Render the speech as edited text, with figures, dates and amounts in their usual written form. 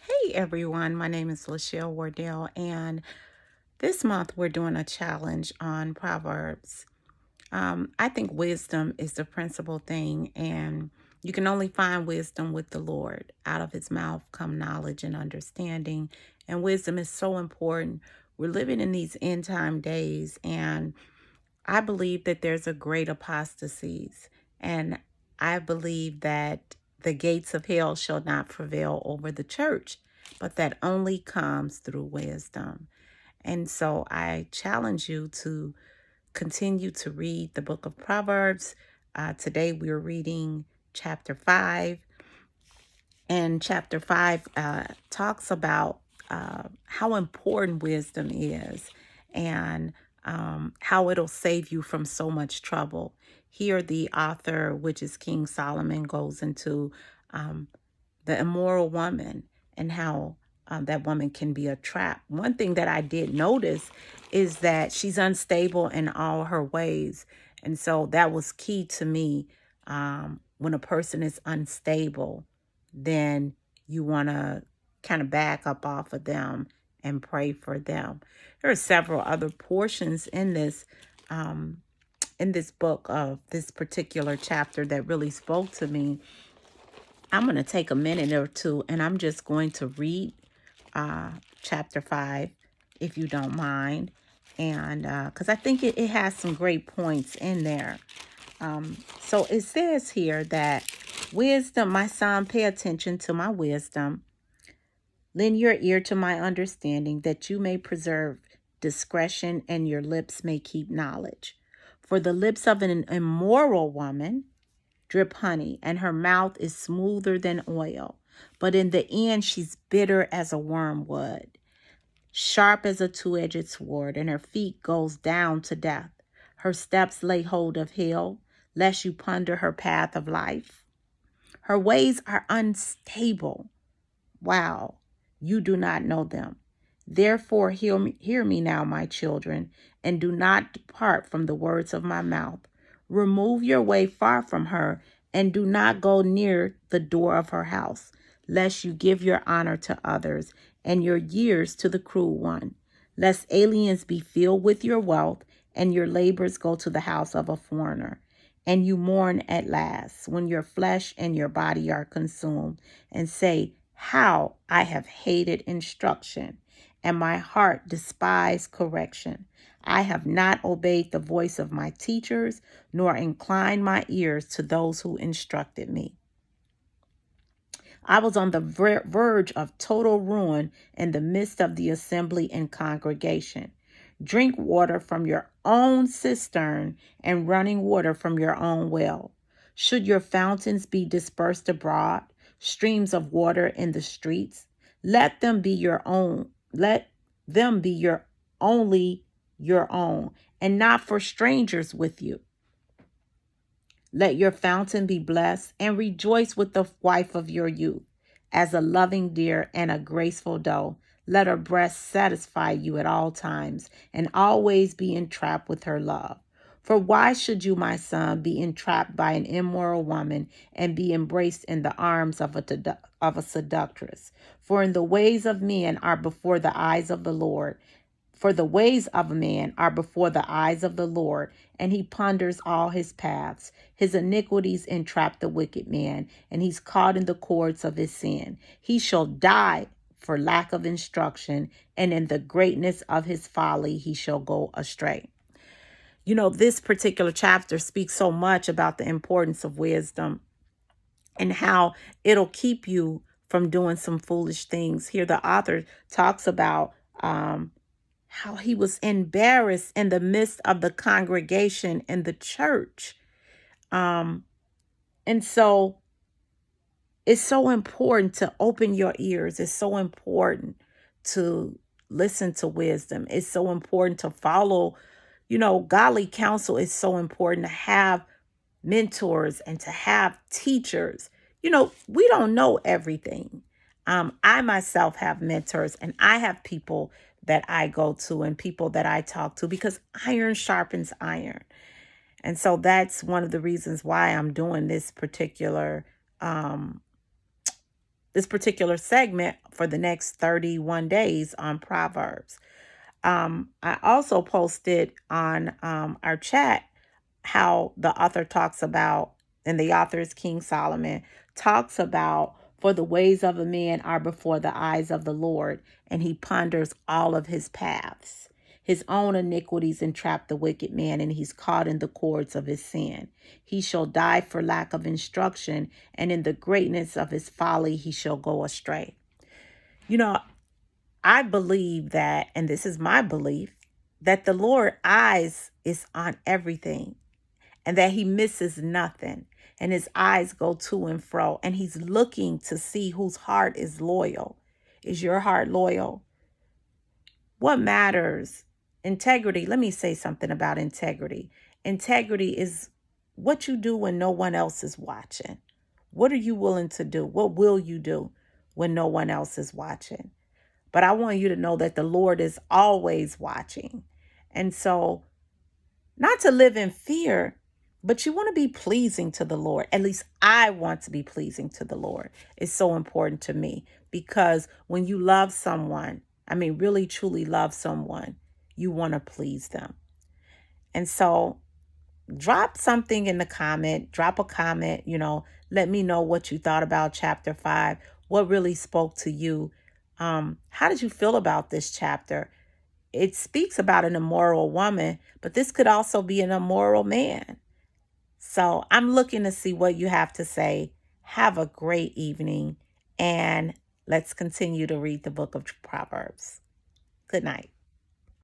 Hey everyone, my name is Lachelle Wardell, and this month we're doing a challenge on Proverbs. I think wisdom is the principal thing, and you can only find wisdom with the Lord. Out of his mouth come knowledge and understanding, and wisdom is so important. We're living in these end time days, and I believe that there's a great apostasies, and I believe that the gates of hell shall not prevail over the church, but that only comes through wisdom. And so I challenge you to continue to read the book of Proverbs. Today we're reading chapter 5, and chapter 5 talks about how important wisdom is and how it'll save you from so much trouble. Here, the author, which is King Solomon, goes into um, the immoral woman and how that woman can be a trap. One thing that I did notice is that she's unstable in all her ways. And so that was key to me. When a person is unstable, then you want to kind of back up off of them and pray for them. There are several other portions um, in this book of this particular chapter that really spoke to me. I'm going to take a minute or two and I'm just going to read uh, chapter 5, if you don't mind. And because I think it has some great points in there. So it says here that wisdom, my son, pay attention to my wisdom. Lend your ear to my understanding, that you may preserve discretion and your lips may keep knowledge. For the lips of an immoral woman drip honey, and her mouth is smoother than oil. But in the end, she's bitter as a wormwood, sharp as a two-edged sword, and her feet goes down to death. Her steps lay hold of hell, lest you ponder her path of life. Her ways are unstable. Wow, you do not know them. Therefore, hear me now, my children, and do not depart from the words of my mouth. Remove your way far from her, and do not go near the door of her house, lest you give your honor to others and your years to the cruel one, lest aliens be filled with your wealth and your labors go to the house of a foreigner. And you mourn at last when your flesh and your body are consumed, and say, how I have hated instruction, and my heart despised correction. I have not obeyed the voice of my teachers, nor inclined my ears to those who instructed me. I was on the verge of total ruin in the midst of the assembly and congregation. Drink water from your own cistern and running water from your own well. Should your fountains be dispersed abroad, streams of water in the streets, let them be your own. Let them be your own, and not for strangers with you. Let your fountain be blessed, and rejoice with the wife of your youth. As a loving deer and a graceful doe, let her breast satisfy you at all times, and always be entrapped with her love. For why should you, my son, be entrapped by an immoral woman and be embraced in the arms of a seductress? For in the ways of men are before the eyes of the Lord, for the ways of a man are before the eyes of the Lord, and he ponders all his paths. His iniquities entrap the wicked man, and he's caught in the cords of his sin. He shall die for lack of instruction, and in the greatness of his folly he shall go astray. You know, this particular chapter speaks so much about the importance of wisdom and how it'll keep you from doing some foolish things. Here, the author talks about how he was embarrassed in the midst of the congregation in the church. Um, and so it's so important to open your ears. It's so important to listen to wisdom. It's so important to follow, godly counsel is so important, to have mentors and to have teachers. We don't know everything. I myself have mentors, and I have people that I go to and people that I talk to, because iron sharpens iron. And so that's one of the reasons why I'm doing this particular this particular segment for the next 31 days on Proverbs. I also posted on our chat how the author talks about, and the author is King Solomon, talks about, for the ways of a man are before the eyes of the Lord, and he ponders all of his paths. His own iniquities entrap the wicked man, and he's caught in the cords of his sin. He shall die for lack of instruction, and in the greatness of his folly he shall go astray. You know, I believe that, and this is my belief, that the Lord eyes is on everything and that he misses nothing. And his eyes go to and fro, and he's looking to see whose heart is loyal. Is your heart loyal? What matters? Integrity. Let me say something about integrity. Integrity is what you do when no one else is watching. What are you willing to do? What will you do when no one else is watching? But I want you to know that the Lord is always watching. And so, not to live in fear, but you want to be pleasing to the Lord. At least I want to be pleasing to the Lord. It's so important to me, because when you love someone, I mean, really, truly love someone, you want to please them. And so drop something in the comment, drop a comment, let me know what you thought about chapter 5, what really spoke to you. How did you feel about this chapter? It speaks about an immoral woman, but this could also be an immoral man. So I'm looking to see what you have to say. Have a great evening, and let's continue to read the book of Proverbs. Good night.